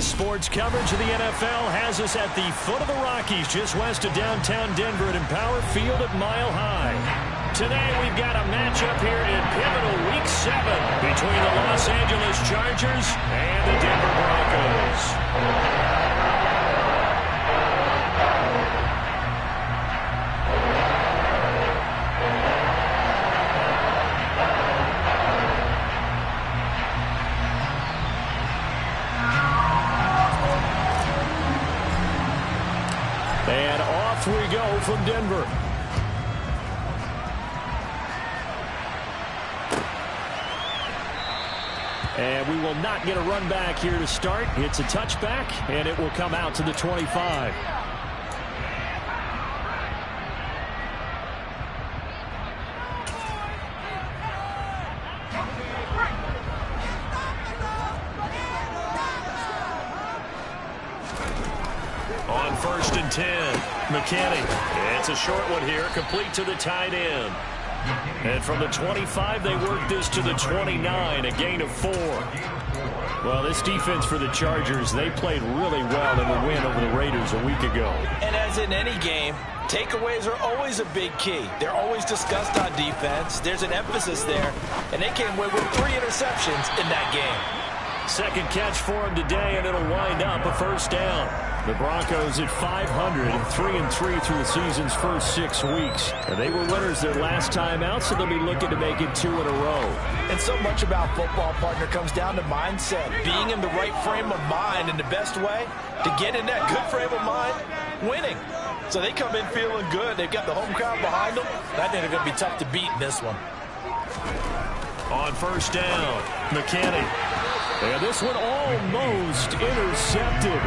Sports coverage of the NFL has us at the foot of the Rockies, just west of downtown Denver at Empower Field at Mile High. Today we've got a matchup here in pivotal Week 7 between the Los Angeles Chargers and the Denver Broncos. And off we go from Denver. And we will not get a run back here to start. It's a touchback, and it will come out to the 25. On 1st and 10, McKinney. It's a short one here, complete to the tight end. And from the 25, they work this to the 29, a gain of 4. Well, this defense for the Chargers, they played really well in the win over the Raiders a week ago. And as in any game, takeaways are always a big key. They're always discussed on defense. There's an emphasis there, and they came away with 3 interceptions in that game. Second catch for him today, and it'll wind up a first down. The Broncos at 500, 3-3 through the season's first 6 weeks. And they were winners their last time out, so they'll be looking to make it 2 in a row. And so much about football, partner, comes down to mindset. Being in the right frame of mind, and the best way to get in that good frame of mind, winning. So they come in feeling good. They've got the home crowd behind them. I think they're going to be tough to beat in this one. On first down, McKinney. And this one almost intercepted.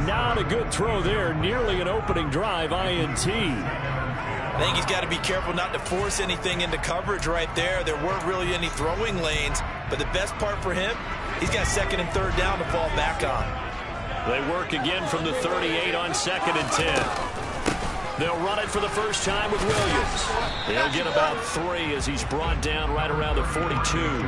Not a good throw there. Nearly an opening drive, INT. I think he's got to be careful not to force anything into coverage right there. There weren't really any throwing lanes. But the best part for him, he's got 2nd and 3rd down to fall back on. They work again from the 38 on 2nd and 10. They'll run it for the first time with Williams. He'll get about 3 as he's brought down right around the 42.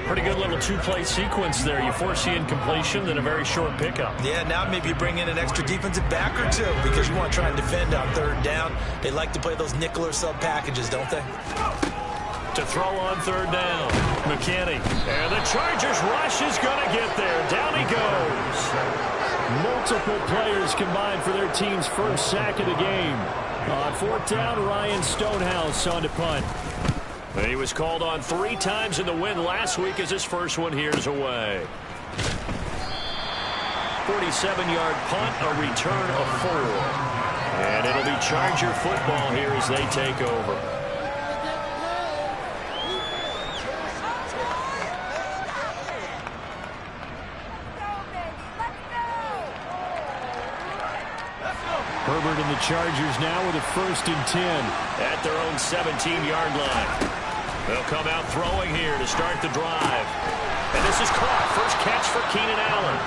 Pretty good little 2-play sequence there. You force the incompletion, then a very short pickup. Yeah, now maybe you bring in an extra defensive back or 2 because you want to try and defend on 3rd down. They like to play those nickel or sub packages, don't they? To throw on 3rd down, McKinney. And the Chargers rush is going to get there. Down he goes. Multiple players combined for their team's first sack of the game. On 4th down, Ryan Stonehouse on to punt. He was called on 3 times in the win last week as his first one here's away. 47-yard punt, a return of 4. And it'll be Charger football here as they take over. Herbert and the Chargers now with a 1st and 10 at their own 17-yard line. They'll come out throwing here to start the drive. And this is caught. First catch for Keenan Allen.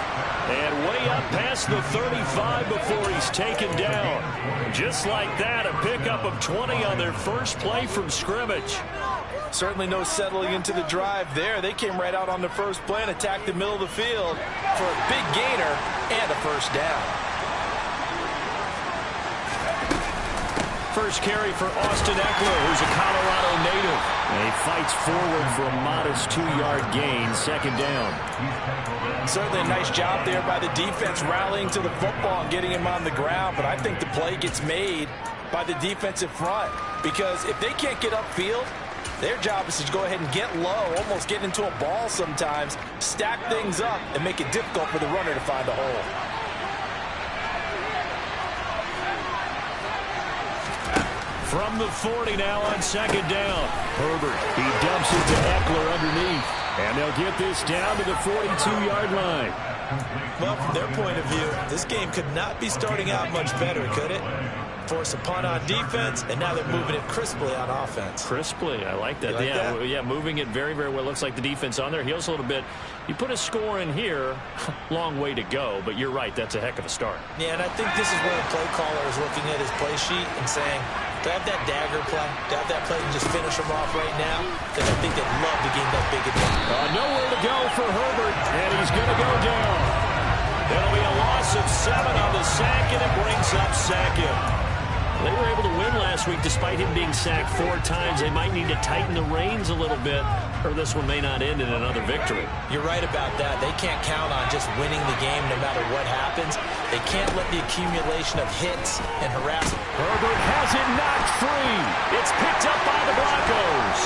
And way up past the 35 before he's taken down. Just like that, a pickup of 20 on their first play from scrimmage. Certainly no settling into the drive there. They came right out on the first play and attacked the middle of the field for a big gainer and a first down. First carry for Austin Eckler, who's a Colorado native. And he fights forward for a modest 2-yard gain, 2nd down. Certainly a nice job there by the defense rallying to the football and getting him on the ground. But I think the play gets made by the defensive front. Because if they can't get upfield, their job is to go ahead and get low, almost get into a ball sometimes, stack things up, and make it difficult for the runner to find a hole. From the 40 now on 2nd down. Herbert, he dumps it to Eckler underneath. And they'll get this down to the 42-yard line. Well, from their point of view, this game could not be starting out much better, could it? Force a punt on defense, and now they're moving it crisply on offense. Crisply, I like that. Like that? Yeah, moving it very, very well. Looks like the defense on their heels a little bit. You put a score in here, long way to go, but you're right, that's a heck of a start. Yeah, and I think this is where the play caller is looking at his play sheet and saying, To have that dagger play, to have that play and just finish them off right now, because I think they'd love to gain that big advantage. Nowhere to go for Herbert, and he's going to go down. It'll be a loss of 7 on the sack, and it brings up second. They were able to win last week despite him being sacked 4 times. They might need to tighten the reins a little bit, or this one may not end in another victory. You're right about that. They can't count on just winning the game no matter what happens. They can't let the accumulation of hits and harassment. Herbert has it knocked free. It's picked up by the Broncos.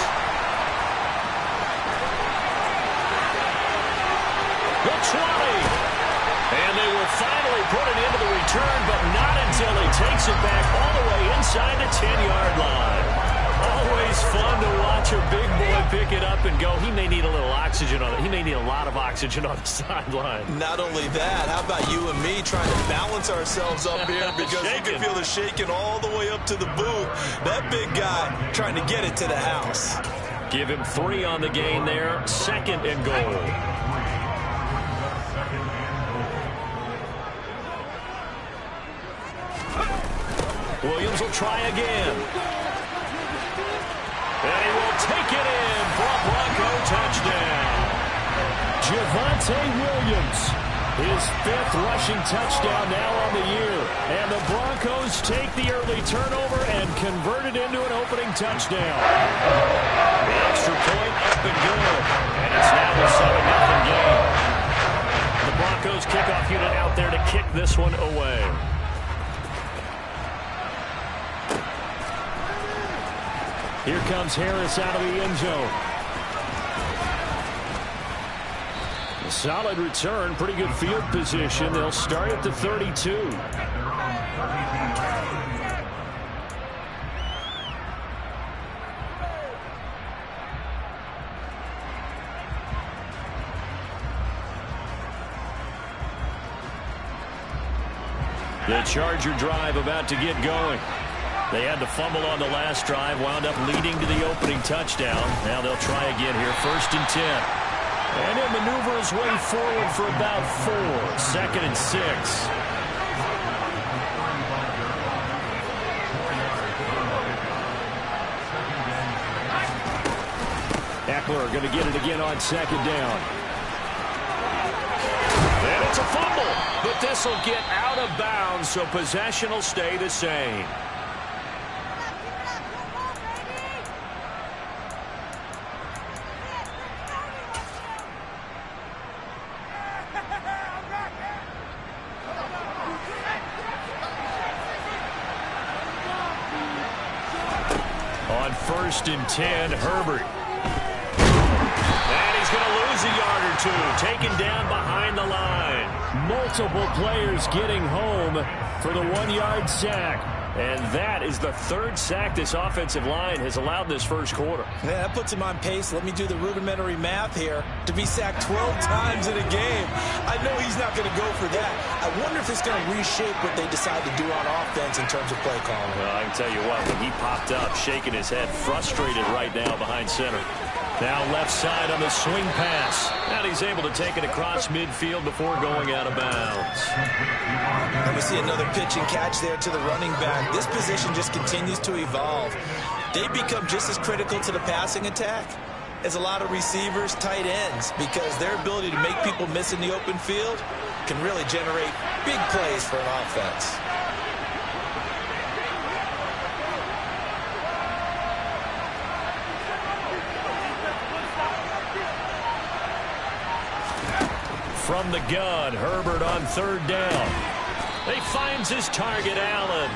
The 20. And they will finally put it into the return, but not until he takes it back all the way inside the 10-yard line. Always fun to watch a big boy pick it up and go. He may need a little oxygen on it. He may need a lot of oxygen on the sideline. Not only that, how about you and me trying to balance ourselves up here because you can feel the shaking all the way up to the booth. That big guy trying to get it to the house. Give him 3 on the gain there. 2nd and goal. Williams will try again. And he will take it in for a Bronco touchdown. Javonte Williams, his 5th rushing touchdown now on the year. And the Broncos take the early turnover and convert it into an opening touchdown. The extra point up and good. And it's now a 7-0 game. The Broncos kickoff unit out there to kick this one away. Here comes Harris out of the end zone. A solid return, pretty good field position. They'll start at the 32. The Charger drive about to get going. They had to fumble on the last drive, wound up leading to the opening touchdown. Now they'll try again here, 1st and 10. And he'll maneuver his way forward for about 4. 2nd and 6. Eckler going to get it again on 2nd down. And it's a fumble, but this will get out of bounds, so possession will stay the same. On 1st and 10, Herbert. And he's going to lose a yard or 2, taken down behind the line. Multiple players getting home for the 1-yard sack. And that is the 3rd sack this offensive line has allowed this first quarter. Yeah, that puts him on pace. Let me do the rudimentary math here. To be sacked 12 times in a game, I know he's not going to go for that. I wonder if it's going to reshape what they decide to do on offense in terms of play calling. Well, I can tell you what, when he popped up, shaking his head, frustrated right now behind center. Now left side on the swing pass. And he's able to take it across midfield before going out of bounds. And we see another pitch and catch there to the running back. This position just continues to evolve. They become just as critical to the passing attack as a lot of receivers, tight ends, because their ability to make people miss in the open field can really generate big plays for an offense. From the gun, Herbert on 3rd down. He finds his target, Allen.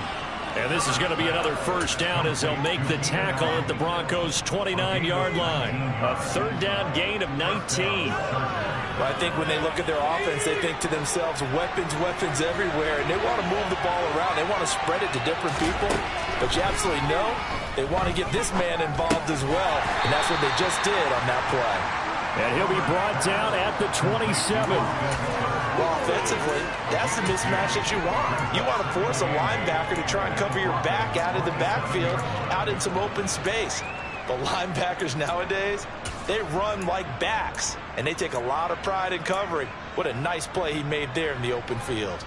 And this is going to be another 1st down as they'll make the tackle at the Broncos' 29-yard line. A 3rd down gain of 19. Well, I think when they look at their offense, they think to themselves, weapons, weapons everywhere, and they want to move the ball around. They want to spread it to different people. But you absolutely know they want to get this man involved as well, and that's what they just did on that play. And he'll be brought down at the 27. Well, offensively, that's the mismatch that you want. You want to force a linebacker to try and cover your back out of the backfield, out in some open space. The linebackers nowadays, they run like backs, and they take a lot of pride in covering. What a nice play he made there in the open field.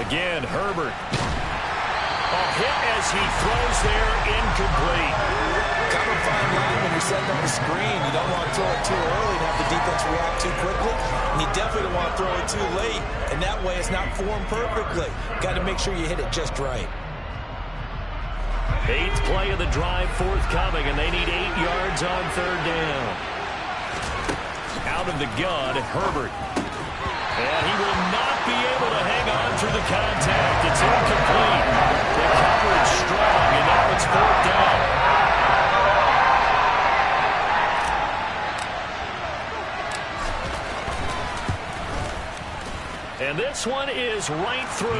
Again, Herbert. A hit as he throws there, incomplete. Kind of a fine line when you're setting up a screen. You don't want to throw it too early and have the defense react too quickly. And you definitely don't want to throw it too late. And that way it's not formed perfectly. Got to make sure you hit it just right. 8th play of the drive forthcoming, and they need 8 yards on 3rd down. Out of the gun, Herbert. And he will not be able to hang on through the contact. It's incomplete. The coverage strong, and now it's 4th down. And this one is right through.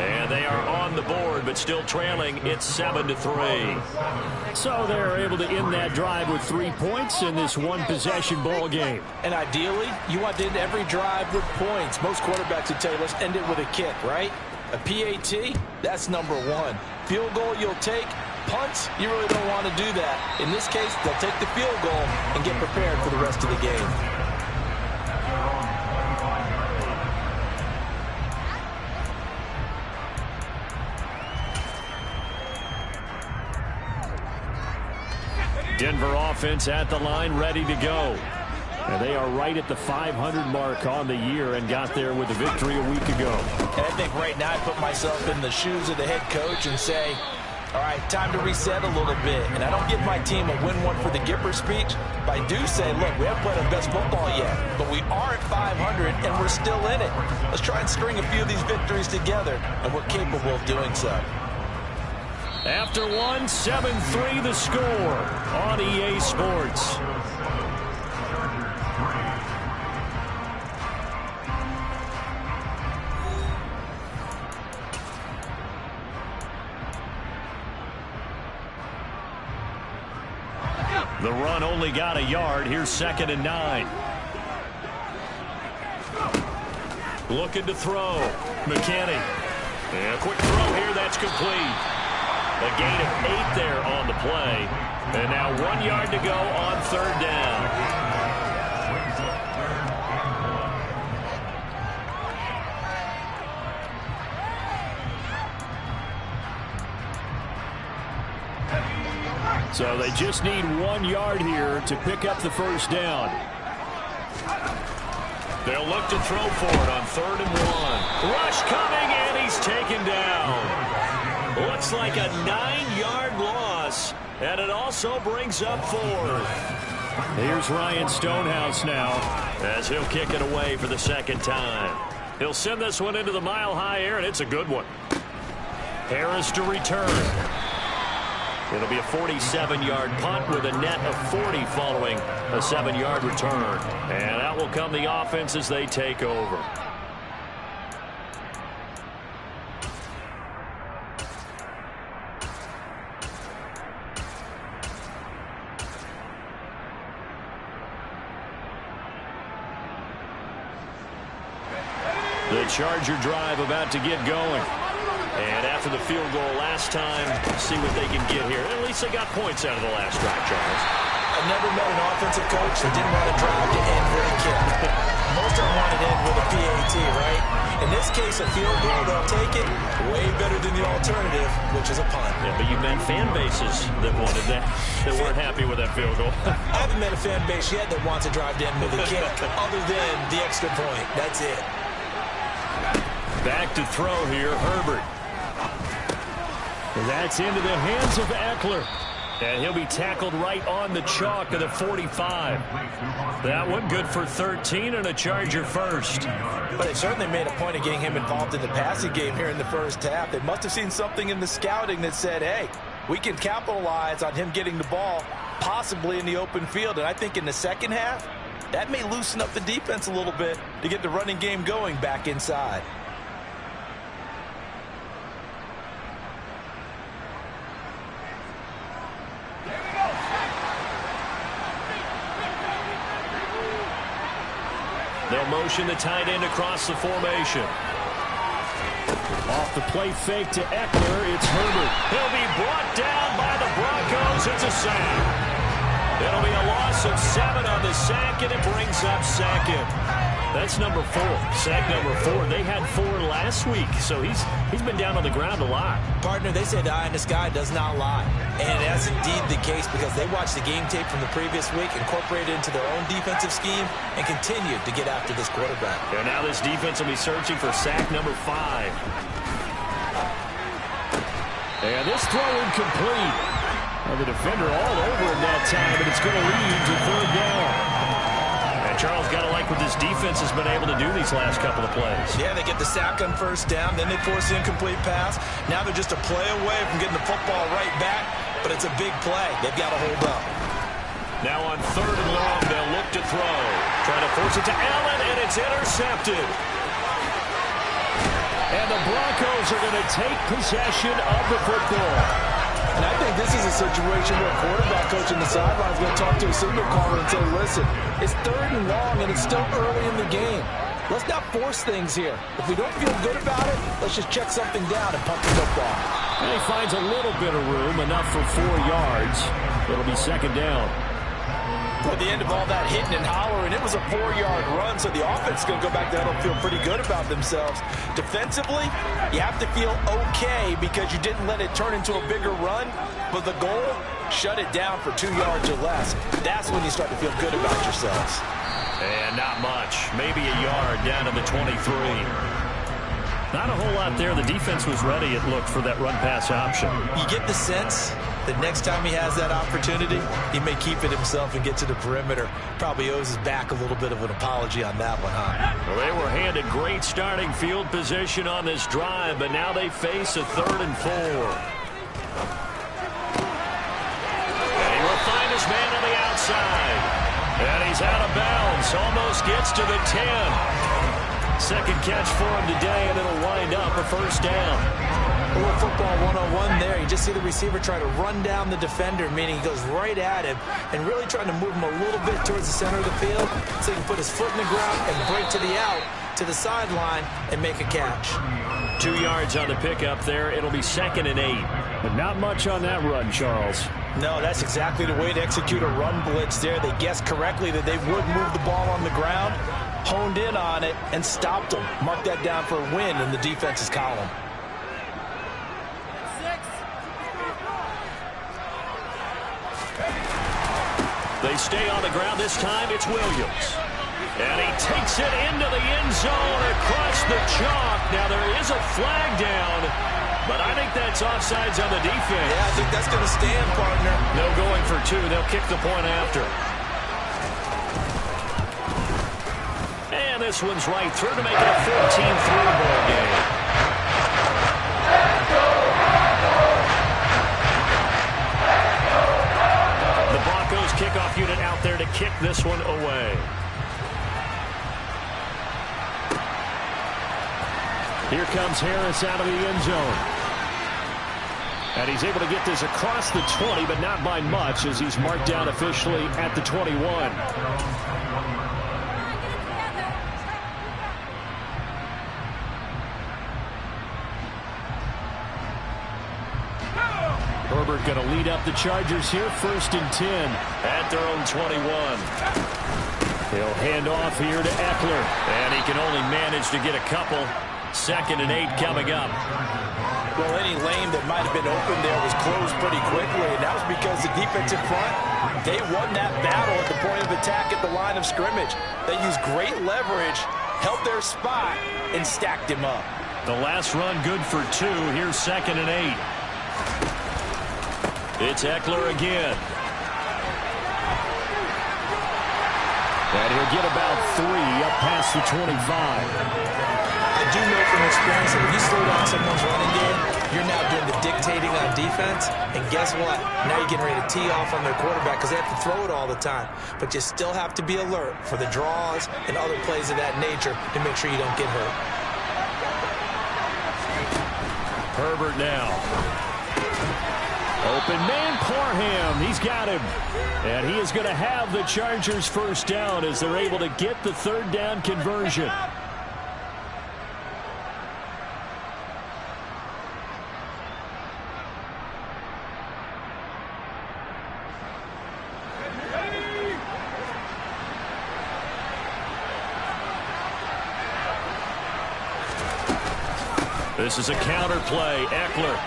And they are on the board, but still trailing. It's 7-3. So they're able to end that drive with 3 points in this one-possession ball game. And ideally, you want to end every drive with points. Most quarterbacks would tell you, let's end it with a kick, right? A PAT, that's number 1. Field goal, you'll take. Punts, you really don't want to do that. In this case, they'll take the field goal and get prepared for the rest of the game. Denver offense at the line, ready to go. And they are right at the 500 mark on the year and got there with a victory a week ago. And I think right now I put myself in the shoes of the head coach and say, all right, time to reset a little bit. And I don't give my team a win one for the Gipper speech, but I do say, look, we haven't played our best football yet, but we are at 500 and we're still in it. Let's try and string a few of these victories together, and we're capable of doing so. After one, 7-3 the score on EA Sports. The run only got a yard. Here's 2nd and 9. Looking to throw. McKinney. And a quick throw here. That's complete. A gain of 8 there on the play. And now 1 yard to go on 3rd down. So they just need 1 yard here to pick up the 1st down. They'll look to throw for it on 3rd and 1. Rush coming, and he's taken down. Looks like a 9-yard loss, and it also brings up 4th. Here's Ryan Stonehouse now, as he'll kick it away for the 2nd time. He'll send this one into the mile-high air, and it's a good one. Harris to return. It'll be a 47-yard punt with a net of 40 following a 7-yard return. And out will come the offense as they take over. The Charger drive about to get going. And after the field goal last time, see what they can get here. At least they got points out of the last drive, Charles. I've never met an offensive coach that didn't want to drive to end with a kick. Most of them want to end with a PAT, right? In this case, a field goal, they'll take it. Way better than the alternative, which is a punt. Yeah, but you've met fan bases that wanted that, that weren't happy with that field goal. I haven't met a fan base yet that wants to drive to end with a kick, other than the extra point. That's it. Back to throw here, Herbert. That's into the hands of Eckler. And he'll be tackled right on the chalk of the 45. That one good for 13 and a Charger first. But they certainly made a point of getting him involved in the passing game here in the first half. They must have seen something in the scouting that said, hey, we can capitalize on him getting the ball possibly in the open field. And I think in the second half, that may loosen up the defense a little bit to get the running game going back inside. They'll motion the tight end across the formation. Off the play fake to Eckler, it's Herbert. He'll be brought down by the Broncos. It's a sack. It'll be a loss of 7 on the sack, and it brings up second. That's number 4. Sack number 4. They had 4 last week, so he's been down on the ground a lot. Partner, they say the eye in the sky does not lie. And that's indeed the case because they watched the game tape from the previous week, incorporated it into their own defensive scheme, and continued to get after this quarterback. And now this defense will be searching for sack number 5. And this throw incomplete. Well, the defender all over him that time, but it's going to lead to 3rd down. And Charles, got to like what this defense has been able to do these last couple of plays. Yeah, they get the sack on 1st down, then they force the incomplete pass. Now they're just a play away from getting the football right back, but it's a big play. They've got to hold up. Now on 3rd and long, they'll look to throw. Trying to force it to Allen, and it's intercepted. And the Broncos are going to take possession of the football. And I think this is a situation where a quarterback coach in the sideline is going to talk to a signal caller and say, listen, it's 3rd and long, and it's still early in the game. Let's not force things here. If we don't feel good about it, let's just check something down and punt the football. And he finds a little bit of room, enough for 4 yards. It'll be 2nd down. At the end of all that hitting and hollering, it was a 4-yard run, so the offense is going to go back there and feel pretty good about themselves. Defensively, you have to feel okay because you didn't let it turn into a bigger run, but the goal, shut it down for 2 yards or less. That's when you start to feel good about yourselves. And not much. Maybe a yard down to the 23. Not a whole lot there. The defense was ready, it looked, for that run-pass option. You get the sense that next time he has that opportunity, he may keep it himself and get to the perimeter. Probably owes his back a little bit of an apology on that one, huh? Well, they were handed great starting field position on this drive, but now they face a 3rd and 4. And he will find his man on the outside. And he's out of bounds. Almost gets to the 10. 2nd catch for him today, and it'll wind up a 1st down. A little football 101 there. You just see the receiver try to run down the defender, meaning he goes right at him and really trying to move him a little bit towards the center of the field so he can put his foot in the ground and break to the out, to the sideline, and make a catch. 2 yards on the pickup there. It'll be 2nd and 8. But not much on that run, Charles. No, that's exactly the way to execute a run blitz there. They guessed correctly that they would move the ball on the ground, honed in on it, and stopped them. Mark that down for a win in the defense's column. They stay on the ground. This time it's Williams. And he takes it into the end zone across the chalk. Now there is a flag down, but I think that's offsides on the defense. Yeah, I think that's going to stand, partner. No going for 2. They'll kick the point after. And this one's right through to make it a 14-3 ball game. The Broncos kickoff unit out there to kick this one away. Here comes Harris out of the end zone. And he's able to get this across the 20, but not by much, as he's marked down officially at the 21. Herbert going to lead up the Chargers here, 1st and 10 at their own 21. He'll hand off here to Eckler, and he can only manage to get a couple. 2nd and 8 coming up. Well, any lane that might have been open there was closed pretty quickly, and that was because the defensive front, they won that battle at the point of attack at the line of scrimmage. They used great leverage, held their spot, and stacked him up. The last run good for 2. Here's 2nd and 8. It's Eckler again. And he'll get about 3 up past the 25. I do know from experience that when you slow down someone's running game, you're now doing the dictating on defense. And guess what? Now you're getting ready to tee off on their quarterback because they have to throw it all the time. But you still have to be alert for the draws and other plays of that nature to make sure you don't get hurt. Herbert now. Open man, Parham. He's got him. And he is going to have the Chargers 1st down as they're able to get the 3rd down conversion. This is a counter play. Eckler.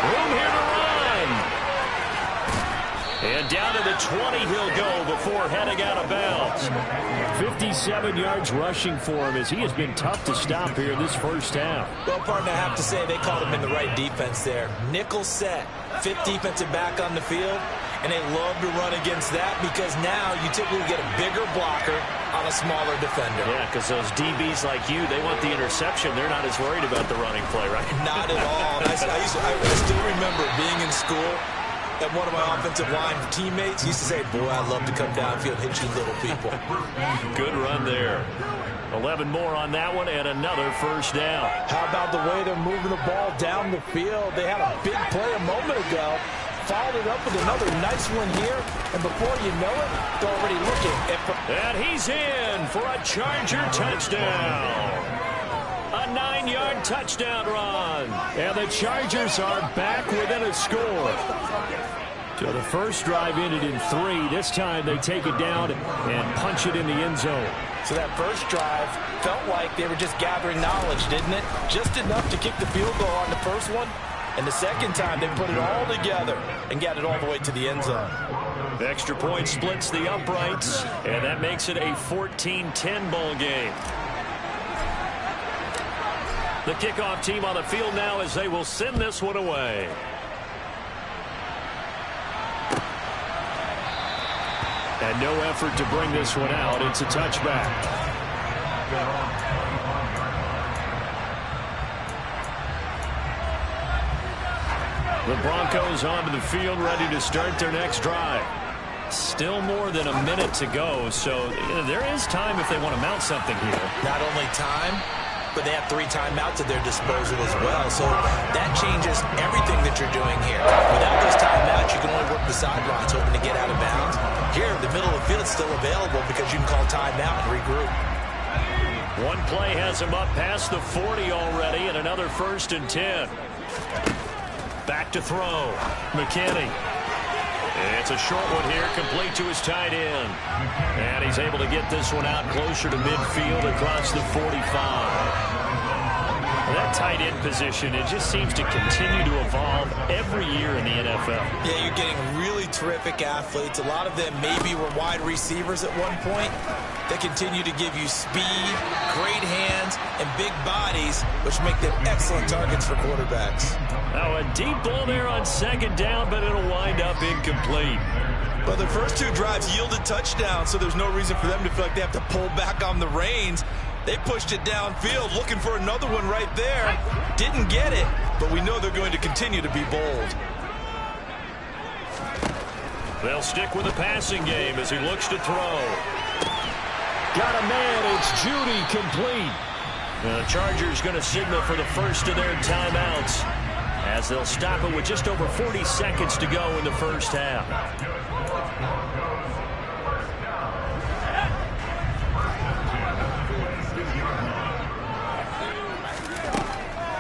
Room here to run. And down to the 20 he'll go before heading out of bounds. 57 yards rushing for him as he has been tough to stop here this first half. Well, partner, I have to say they called him in the right defense there. Nickel set, fifth defensive back on the field, and they love to run against that because now you typically get a bigger blocker on a smaller defender. Yeah, because those DBs like you, they want the interception. They're not as worried about the running play, right? Not at all. I still remember being in school, and one of my offensive line teammates used to say, boy, I'd love to come downfield and hit you little people. Good run there. 11 more on that one and another first down. How about the way they're moving the ball down the field? They had a big play a moment ago. Followed it up with another nice one here, and before you know it, they're already looking. And he's in for a Charger touchdown. A 9-yard touchdown run. And the Chargers are back within a score. So the first drive ended in 3. This time they take it down and punch it in the end zone. So that first drive felt like they were just gathering knowledge, didn't it? Just enough to kick the field goal on the first one. And the second time, they put it all together and got it all the way to the end zone. The extra point splits the uprights, and that makes it a 14-10 ball game. The kickoff team on the field now as they will send this one away. And no effort to bring this one out. It's a touchback. The Broncos onto the field, ready to start their next drive. Still more than a minute to go, so there is time if they want to mount something here. Not only time, but they have 3 timeouts at their disposal as well, so that changes everything that you're doing here. Without those timeouts, you can only work the sidelines, hoping to get out of bounds. Here, the middle of the field is still available because you can call timeout and regroup. One play has him up past the 40 already, and another 1st and 10. Back to throw. McKinney. It's a short one here, complete to his tight end. And he's able to get this one out closer to midfield across the 45. That tight end position, it just seems to continue to evolve every year in the NFL. Yeah, you're getting really terrific athletes. A lot of them maybe were wide receivers at one point. They continue to give you speed, great hands, and big bodies, which make them excellent targets for quarterbacks. Now a deep ball there on 2nd down, but it'll wind up incomplete. But the first 2 drives yielded touchdowns, so there's no reason for them to feel like they have to pull back on the reins. They pushed it downfield, looking for another one right there. Didn't get it, but we know they're going to continue to be bold. They'll stick with the passing game as he looks to throw. Got a man, it's Judy, complete. The Chargers going to signal for the first of their timeouts as they'll stop it with just over 40 seconds to go in the first half.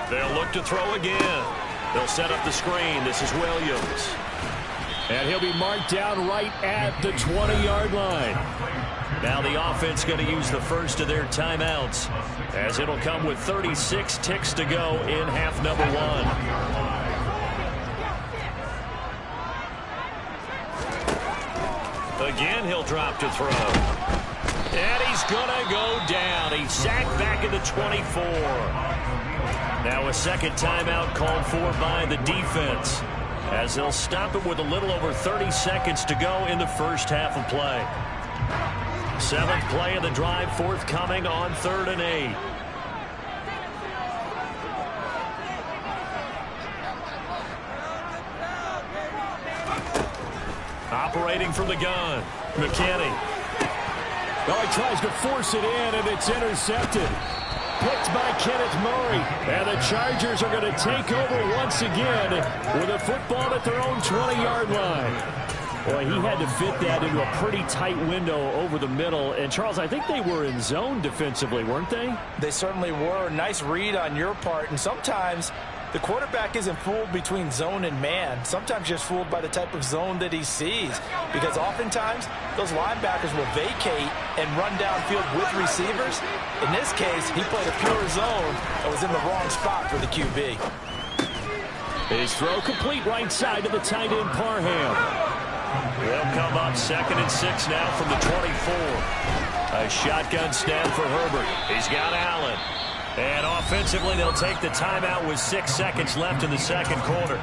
They'll look to throw again. They'll set up the screen. This is Williams. And he'll be marked down right at the 20-yard line. Now the offense going to use the first of their timeouts as it'll come with 36 ticks to go in half number 1. Again, he'll drop to throw. And he's going to go down. He's sacked back at the 24. Now a second timeout called for by the defense as they'll stop it with a little over 30 seconds to go in the first half of play. 7th play of the drive forthcoming on 3rd and 8. Operating from the gun, McKinney. Oh, he tries to force it in, and it's intercepted. Picked by Kenneth Murray. And the Chargers are going to take over once again with a football at their own 20-yard line. Boy, he had to fit that into a pretty tight window over the middle. And, Charles, I think they were in zone defensively, weren't they? They certainly were. Nice read on your part. And sometimes The quarterback isn't fooled between zone and man. Sometimes just fooled by the type of zone that he sees, because oftentimes those linebackers will vacate and run downfield with receivers. In this case, he played a pure zone and was in the wrong spot for the QB. His throw complete right side to the tight end, Parham. They'll come up 2nd and 6 now from the 24. A shotgun snap for Herbert. He's got Allen. And offensively, they'll take the timeout with 6 seconds left in the second quarter.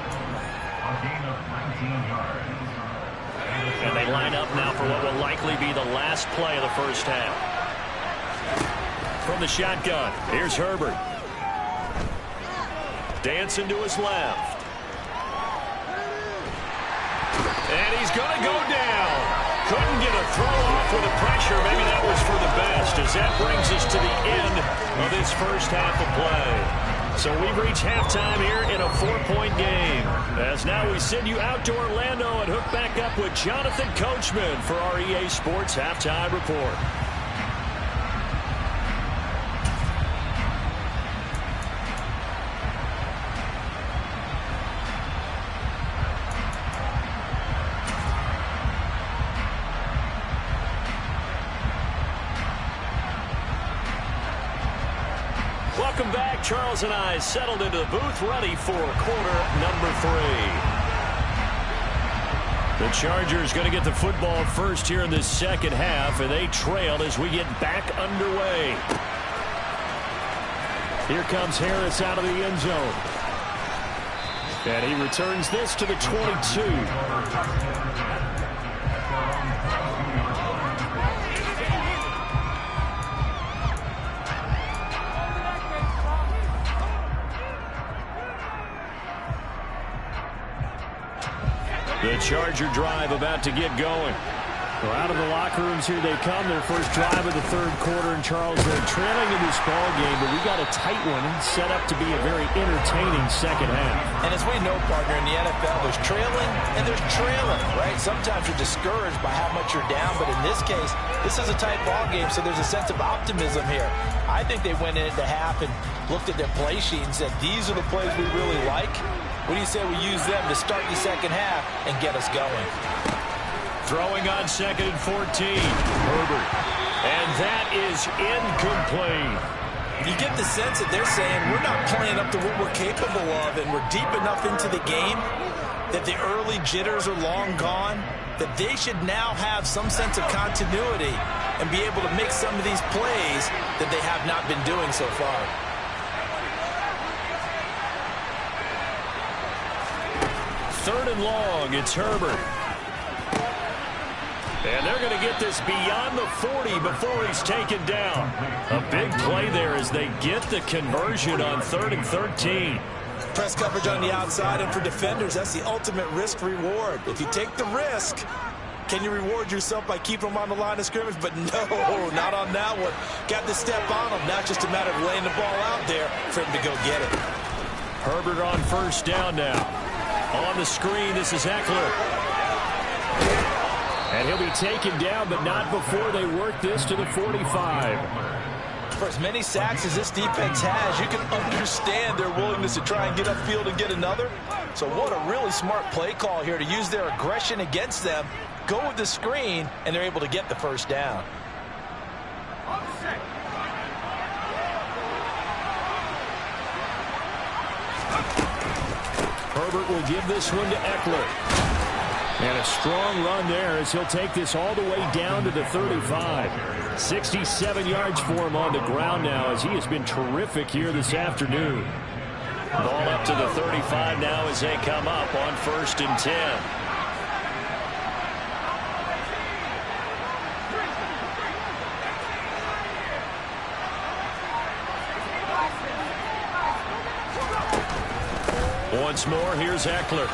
And they line up now for what will likely be the last play of the first half. From the shotgun, here's Herbert. Dancing to his left. And he's going to go down. Couldn't get a throw off with the pressure. Maybe that was for the best, as that brings us to the end of this first half of play. So we've reached halftime here in a 4-point game. As now we send you out to Orlando and hook back up with Jonathan Coachman for our EA Sports Halftime Report. Welcome back. Charles and I settled into the booth, ready for quarter number 3. The Chargers going to get the football first here in this second half, and they trail as we get back underway. Here comes Harris out of the end zone. And he returns this to the 22. The Charger drive about to get going. Well, out of the locker rooms here they come. Their first drive of the third quarter. And Charles, they're trailing in this ball game, but we got a tight one set up to be a very entertaining second half. And as we know, partner, in the NFL, there's trailing and there's trailing, right? Sometimes you're discouraged by how much you're down, but in this case, this is a tight ball game, so there's a sense of optimism here. I think they went into half and looked at their play sheet and said, these are the plays we really like. What do you say we use them to start the second half and get us going? Throwing on 2nd and 14. Herbert. And that is incomplete. You get the sense that they're saying we're not playing up to what we're capable of, and we're deep enough into the game that the early jitters are long gone, that they should now have some sense of continuity and be able to make some of these plays that they have not been doing so far. Third and long, it's Herbert. And they're going to get this beyond the 40 before he's taken down. A big play there as they get the conversion on 3rd and 13. Press coverage on the outside, and for defenders, that's the ultimate risk-reward. If you take the risk, can you reward yourself by keeping them on the line of scrimmage? But no, not on that one. Got to step on them. Now it's just a matter of laying the ball out there for him to go get it. Herbert on first down now. On the screen, this is Eckler. And he'll be taken down, but not before they work this to the 45. For as many sacks as this defense has, you can understand their willingness to try and get upfield and get another. So what a really smart play call here to use their aggression against them, go with the screen, and they're able to get the first down. Herbert will give this one to Eckler. And a strong run there as he'll take this all the way down to the 35. 67 yards for him on the ground now as he has been terrific here this afternoon. Ball up to the 35 now as they come up on 1st and 10. Once more, here's Eckler.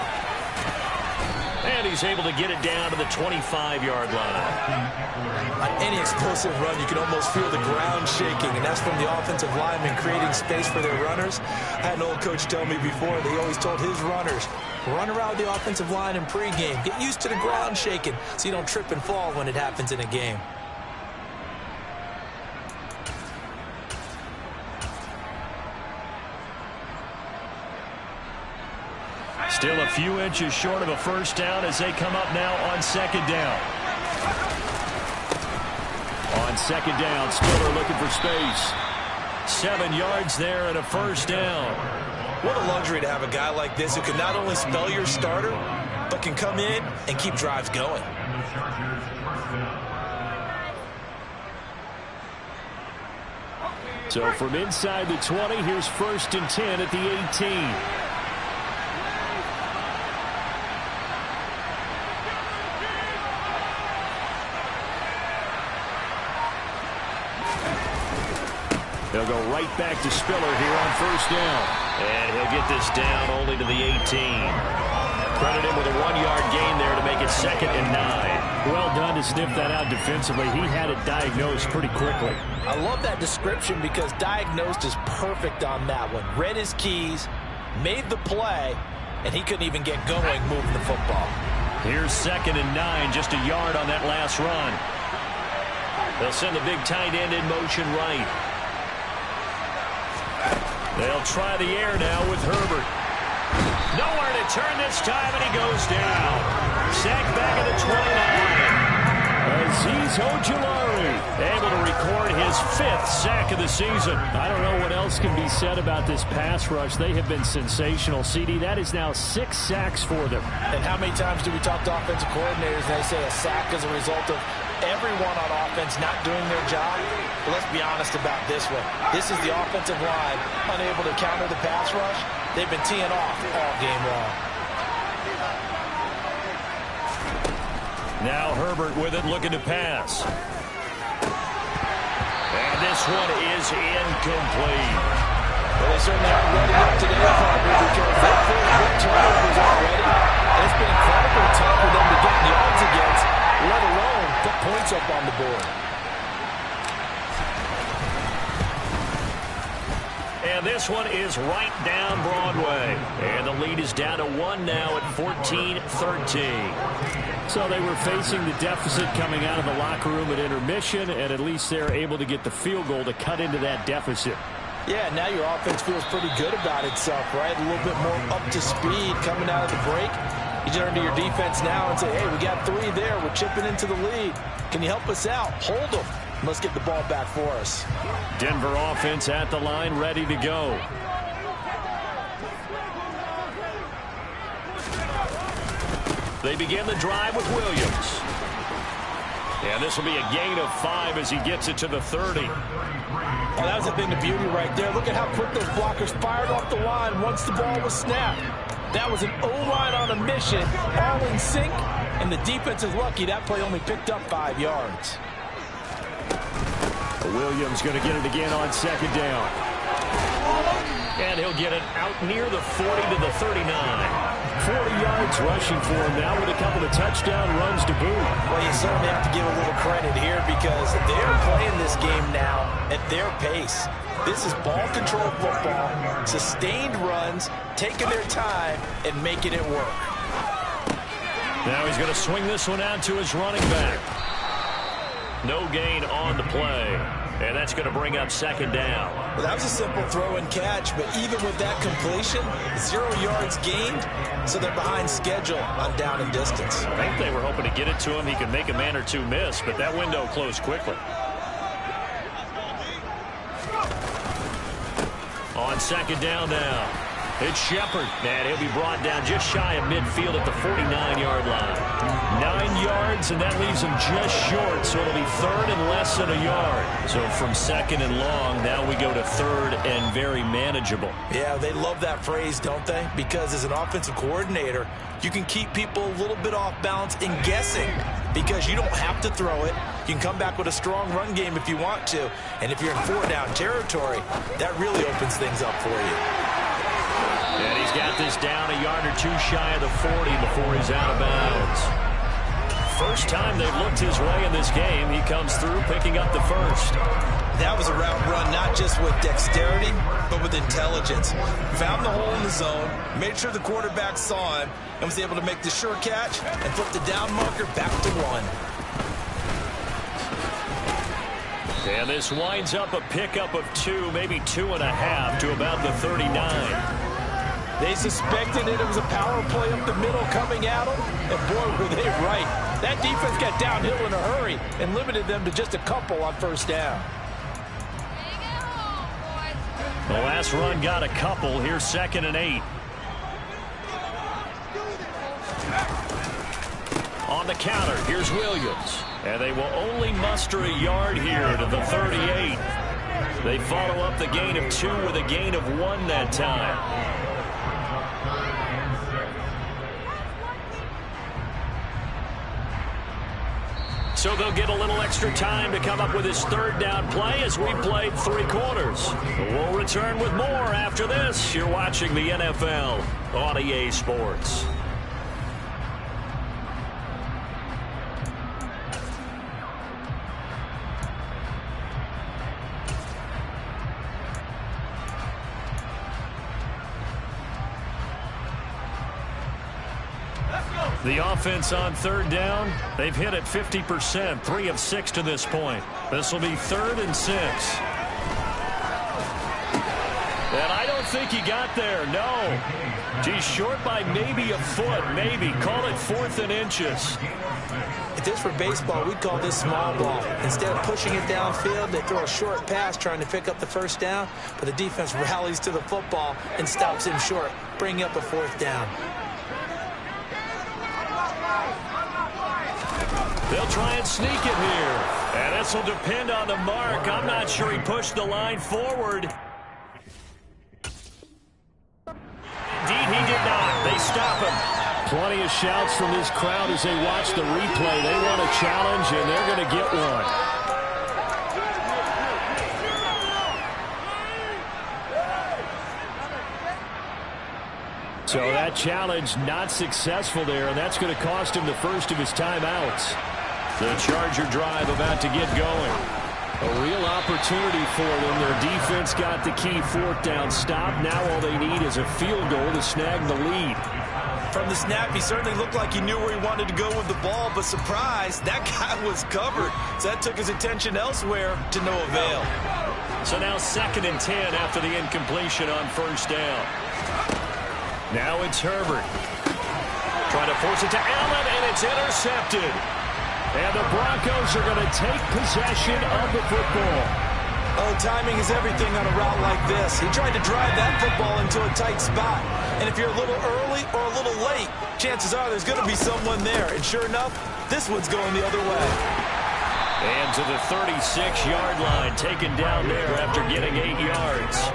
And he's able to get it down to the 25-yard line. On any explosive run, you can almost feel the ground shaking, and that's from the offensive linemen creating space for their runners. I had an old coach tell me before, they always told his runners, run around the offensive line in pregame. Get used to the ground shaking so you don't trip and fall when it happens in a game. Still a few inches short of a first down as they come up now on second down. On second down, Spiller looking for space. 7 yards there and a first down. What a luxury to have a guy like this who can not only spell your starter, but can come in and keep drives going. So from inside the 20, here's 1st and 10 at the 18. They'll go right back to Spiller here on 1st down. And he'll get this down only to the 18. Credit him with a 1-yard gain there to make it 2nd and 9. Well done to sniff that out defensively. He had it diagnosed pretty quickly. I love that description because diagnosed is perfect on that one. Read his keys, made the play, and he couldn't even get going moving the football. Here's 2nd and 9, just a yard on that last run. They'll send the big tight end in motion right. They'll try the air now with Herbert. Nowhere to turn this time, and he goes down. Sacked back at the 29. Azeez Ojulari able to record his 5th sack of the season. I don't know what else can be said about this pass rush. They have been sensational. CD, that is now 6 sacks for them. And how many times do we talk to offensive coordinators and they say a sack is a result of everyone on offense not doing their job? But let's be honest about this one. This is the offensive line unable to counter the pass rush. They've been teeing off all game long. Now Herbert with it, looking to pass. And this one is incomplete. Well, they certainly aren't ready up today, Carter, because they forced 4 turnovers already. And it's been incredibly tough for them to get yards against, let alone put points up on the board. And this one is right down Broadway. And the lead is down to 1 now at 14-13. So they were facing the deficit coming out of the locker room at intermission, and at least they're able to get the field goal to cut into that deficit. Yeah, now your offense feels pretty good about itself, right? A little bit more up to speed coming out of the break. You turn to your defense now and say, hey, we got 3 there. We're chipping into the lead. Can you help us out? Hold them. Let's get the ball back for us. Denver offense at the line, ready to go. They begin the drive with Williams. And this will be a gain of 5 as he gets it to the 30. Oh, that was a thing of beauty right there. Look at how quick those blockers fired off the line once the ball was snapped. That was an O-line on a mission, all in sync, and the defense is lucky that play only picked up 5 yards. Williams going to get it again on 2nd down. And he'll get it out near the 40 to the 39. 40 yards rushing for him now with a couple of touchdown runs to boot. Well, you certainly have to give a little credit here because they're playing this game now at their pace. This is ball control football, sustained runs, taking their time and making it work. Now he's going to swing this one out to his running back. No gain on the play. And that's going to bring up 2nd down. Well, that was a simple throw and catch, but even with that completion, 0 yards gained, so they're behind schedule on down and distance. I think they were hoping to get it to him. He could make a man or 2 miss, but that window closed quickly. On 2nd down now. It's Shepard, and he'll be brought down just shy of midfield at the 49-yard line. 9 yards, and that leaves him just short, so it'll be 3rd and less than a yard. So from 2nd and long, now we go to 3rd and very manageable. Yeah, they love that phrase, don't they? Because as an offensive coordinator, you can keep people a little bit off balance and guessing because you don't have to throw it. You can come back with a strong run game if you want to. And if you're in 4-down territory, that really opens things up for you. And he's got this down a yard or 2 shy of the 40 before he's out of bounds. First time they've looked his way in this game. He comes through picking up the first. That was a route run not just with dexterity, but with intelligence. Found the hole in the zone, made sure the quarterback saw him, and was able to make the sure catch and flip the down marker back to 1. And this winds up a pickup of 2, maybe 2.5 to about the 39. They suspected it was a power play up the middle coming at them, and boy, were they right. That defense got downhill in a hurry and limited them to just a couple on first down. The last run got a couple. Here's 2nd and 8. On the counter, here's Williams. And they will only muster a yard here to the 38. They follow up the gain of 2 with a gain of 1 that time. So they'll get a little extra time to come up with his 3rd down play as we played 3 quarters. We'll return with more after this. You're watching the NFL on EA Sports. The offense on 3rd down, they've hit it 50%, 3 of 6 to this point. This will be 3rd and 6. And I don't think he got there, no. He's short by maybe a foot, maybe. Call it 4th and inches. If this were baseball, we'd call this small ball. Instead of pushing it downfield, they throw a short pass trying to pick up the 1st down, but the defense rallies to the football and stops him short, bringing up a 4th down. They'll try and sneak it here. And this will depend on the mark. I'm not sure he pushed the line forward. Indeed, he did not. They stop him. Plenty of shouts from this crowd as they watch the replay. They want a challenge, and they're going to get one. So that challenge not successful there, and that's going to cost him the first of his timeouts. The Charger drive about to get going. A real opportunity for them. Their defense got the key 4th down stop. Now all they need is a field goal to snag the lead. From the snap, he certainly looked like he knew where he wanted to go with the ball, but surprise, that guy was covered. So that took his attention elsewhere to no avail. So now 2nd and 10 after the incompletion on 1st down. Now it's Herbert. Trying to force it to Allen, and it's intercepted. And the Broncos are going to take possession of the football. Oh, timing is everything on a route like this. He tried to drive that football into a tight spot. And if you're a little early or a little late, chances are there's going to be someone there. And sure enough, this one's going the other way. And to the 36-yard line, taken down there after getting 8 yards.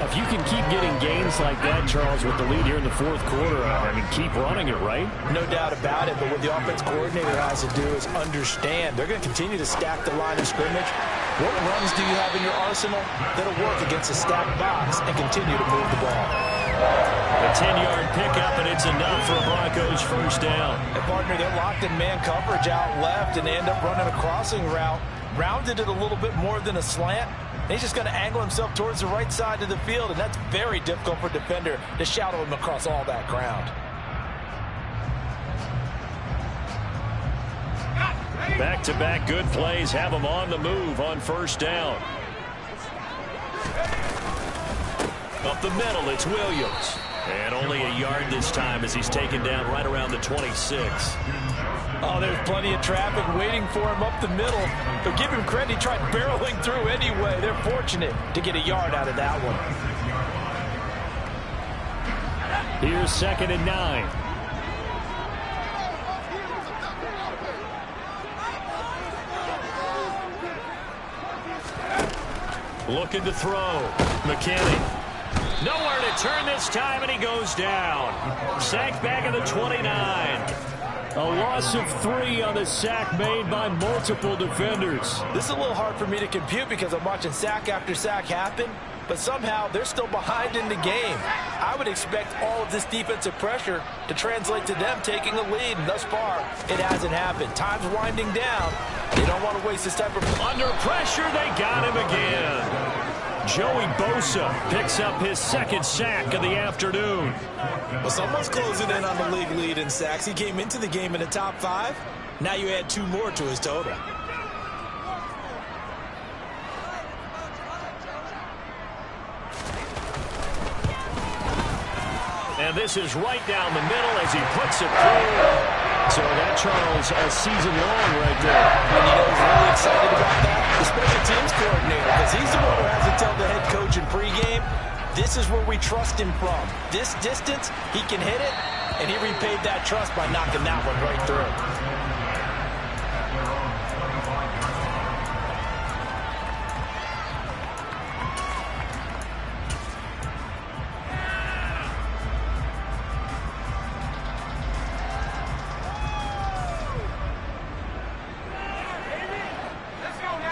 If you can keep getting gains like that, Charles, with the lead here in the 4th quarter, I mean, keep running it, right? No doubt about it, but what the offense coordinator has to do is understand. They're going to continue to stack the line of scrimmage. What runs do you have in your arsenal that'll work against a stacked box and continue to move the ball? A 10-yard pickup, and it's enough for a Broncos 1st down. And, partner, they're locked in man coverage out left, and they end up running a crossing route. Rounded it a little bit more than a slant. He's just going to angle himself towards the right side of the field, and that's very difficult for a defender to shadow him across all that ground. Back-to-back good plays have him on the move on 1st down. Up the middle, it's Williams. And only a yard this time as he's taken down right around the 26. Oh, there's plenty of traffic waiting for him up the middle. But give him credit, he tried barreling through anyway. They're fortunate to get a yard out of that one. Here's 2nd and 9. Looking to throw. McKinney. Nowhere to turn this time, and he goes down. Sacked back at the 29. A loss of 3 on the sack made by multiple defenders. This is a little hard for me to compute because I'm watching sack after sack happen, but somehow they're still behind in the game. I would expect all of this defensive pressure to translate to them taking a lead, and thus far, it hasn't happened. Time's winding down. They don't want to waste this type of... Under pressure, they got him again. Joey Bosa picks up his 2nd sack of the afternoon. Well, someone's closing in on the league lead in sacks. He came into the game in the top 5. Now you add 2 more to his total. And this is right down the middle as he puts it through. So that, Charles, a season long right there. And you know who's really excited about that? The special teams coordinator, because he's the one who has to tell the head coach in pregame, this is where we trust him from. This distance, he can hit it, and he repaid that trust by knocking that one right through.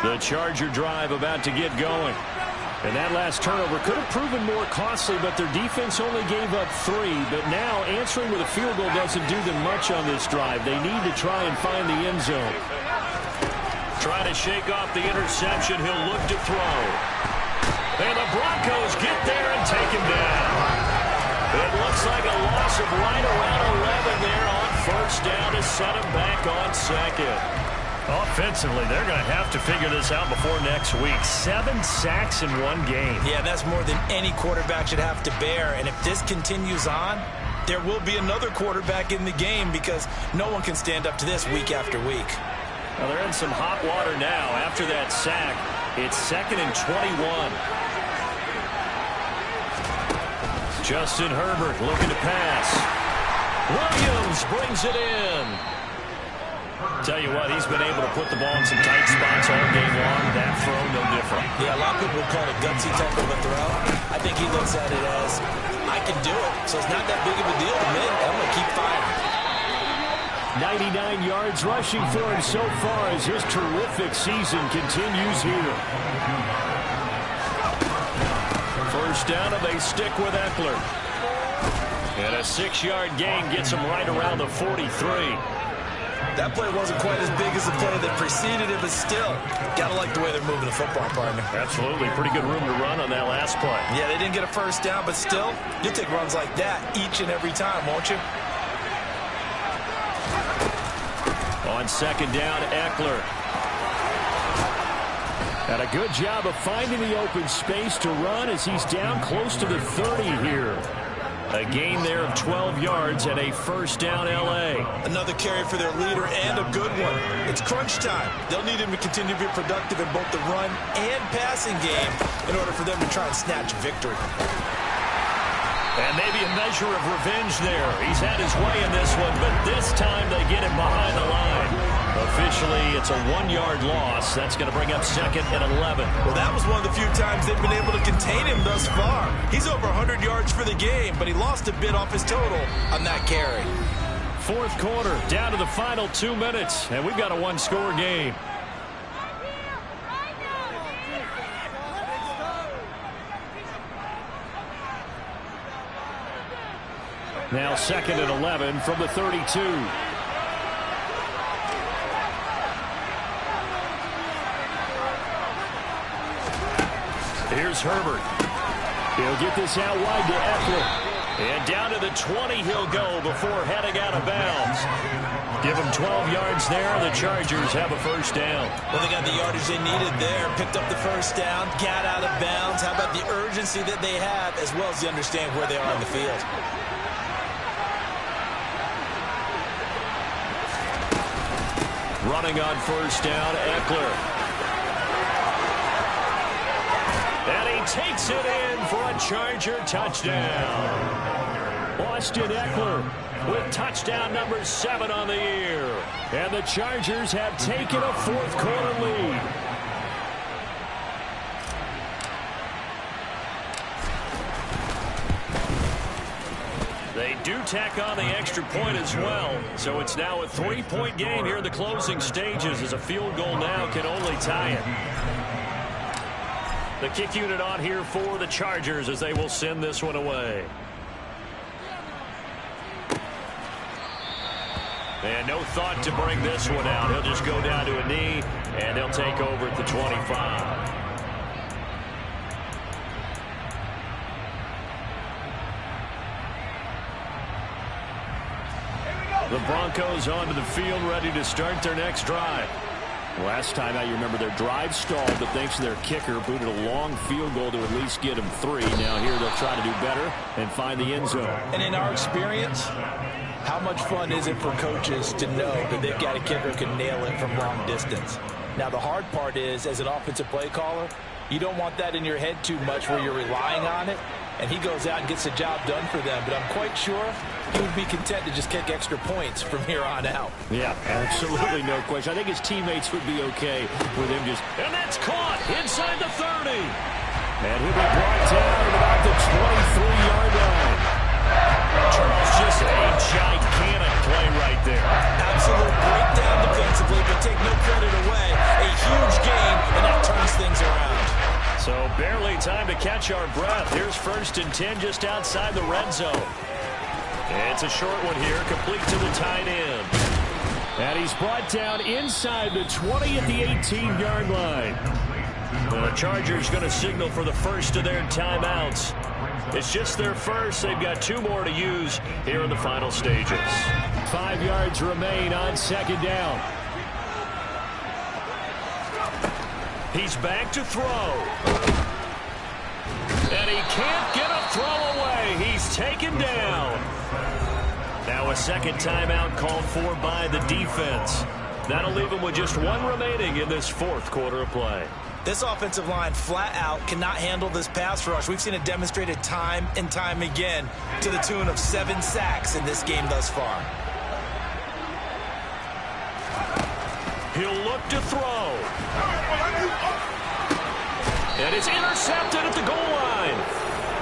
The Charger drive about to get going. And that last turnover could have proven more costly, but their defense only gave up 3. But now answering with a field goal doesn't do them much on this drive. They need to try and find the end zone. Trying to shake off the interception. He'll look to throw. And the Broncos get there and take him down. It looks like a loss of right around 11 there on first down to set him back on second. Offensively, they're going to have to figure this out before next week. 7 sacks in one game. Yeah, that's more than any quarterback should have to bear. And if this continues on, there will be another quarterback in the game because no one can stand up to this week after week. Well, they're in some hot water now. After that sack, it's 2nd and 21. Justin Herbert looking to pass. Williams brings it in. Tell you what, he's been able to put the ball in some tight spots all game long. That throw, no different. Yeah, a lot of people call it a gutsy type of a throw. I think he looks at it as, I can do it, so it's not that big of a deal to me. I'm going to keep firing. 99 yards rushing for him so far as his terrific season continues here. First down, and they stick with Eckler. And a 6-yard gain gets him right around the 43. That play wasn't quite as big as the play that preceded it, but still, gotta like the way they're moving the football, partner. Absolutely. Pretty good room to run on that last play. Yeah, they didn't get a first down, but still, you'll take runs like that each and every time, won't you? On second down, Eckler. And a good job of finding the open space to run as he's down close to the 30 here. A gain there of 12 yards and a first down L.A. Another carry for their leader and a good one. It's crunch time. They'll need him to continue to be productive in both the run and passing game in order for them to try and snatch victory. And maybe a measure of revenge there. He's had his way in this one, but this time they get him behind the line. Officially, it's a 1-yard loss. That's going to bring up 2nd and 11. Well, that was one of the few times they've been able to contain him thus far. He's over 100 yards for the game, but he lost a bit off his total on that carry. 4th quarter, down to the final 2 minutes, and we've got a 1-score game. Now 2nd and 11 from the 32. Here's Herbert. He'll get this out wide to Eckler. And down to the 20 he'll go before heading out of bounds. Give him 12 yards there. The Chargers have a first down. Well, they got the yardage they needed there. Picked up the first down, got out of bounds. How about the urgency that they have as well as they understand where they are on the field? Running on first down, Eckler. And he takes it in for a Charger touchdown. Austin Eckler with touchdown number 7 on the year. And the Chargers have taken a 4th quarter lead. They do tack on the extra point as well. So it's now a 3-point game here in the closing stages as a field goal now can only tie it. The kick unit on here for the Chargers as they will send this one away. And no thought to bring this one out. He'll just go down to a knee, and they'll take over at the 25. The Broncos onto the field ready to start their next drive. Last time out, you remember their drive stalled, but thanks to their kicker, booted a long field goal to at least get them 3. Now here they'll try to do better and find the end zone. And in our experience, how much fun is it for coaches to know that they've got a kicker who can nail it from long distance? Now the hard part is, as an offensive play caller, you don't want that in your head too much where you're relying on it, and he goes out and gets the job done for them. But I'm quite sure he would be content to just kick extra points from here on out. Yeah, absolutely no question. I think his teammates would be okay with him just... And that's caught inside the 30. And he'll be brought down at about the 23-yard line. Charles, just a gigantic play right there. Absolute breakdown defensively, but take no credit away. A huge gain, and that turns things around. So barely time to catch our breath. Here's 1st and 10 just outside the red zone. It's a short one here, complete to the tight end. And he's brought down inside the 20 at the 18-yard line. The Chargers going to signal for the first of their timeouts. It's just their first. They've got 2 more to use here in the final stages. 5 yards remain on 2nd down. He's back to throw. And he can't get a throw away. He's taken down. Now a second timeout called for by the defense. That'll leave him with just 1 remaining in this 4th quarter of play. This offensive line flat out cannot handle this pass rush. We've seen it demonstrated time and time again to the tune of 7 sacks in this game thus far. He'll look to throw. And it's intercepted at the goal line.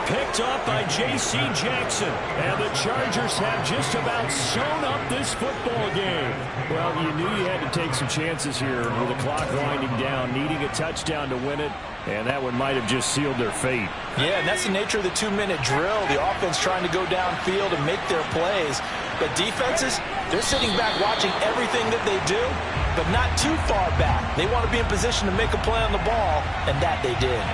Picked up by J.C. Jackson. And the Chargers have just about sewn up this football game. Well, you knew you had to take some chances here with the clock winding down, needing a touchdown to win it. And that one might have just sealed their fate. Yeah, and that's the nature of the 2-minute drill. The offense trying to go downfield and make their plays. But defenses, they're sitting back watching everything that they do, but not too far back. They want to be in position to make a play on the ball, and that they did.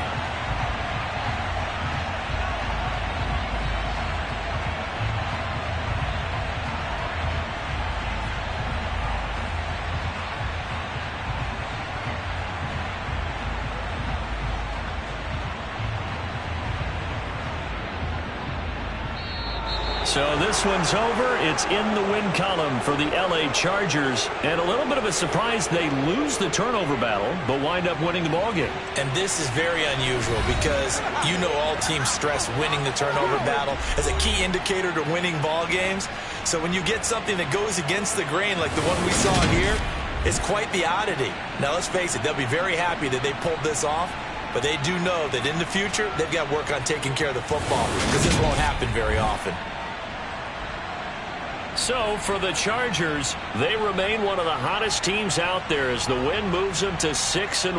So this one's over. It's in the win column for the LA Chargers. And a little bit of a surprise, they lose the turnover battle, but wind up winning the ballgame. And this is very unusual because you know all teams stress winning the turnover battle as a key indicator to winning ball games. So when you get something that goes against the grain like the one we saw here, it's quite the oddity. Now let's face it, they'll be very happy that they pulled this off, but they do know that in the future they've got work on taking care of the football because this won't happen very often. So for the Chargers, they remain one of the hottest teams out there as the win moves them to 6-1.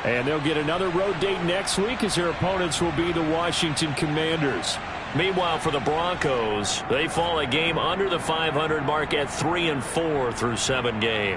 And they'll get another road date next week as their opponents will be the Washington Commanders. Meanwhile, for the Broncos, they fall a game under the 500 mark at 3-4 through 7 games.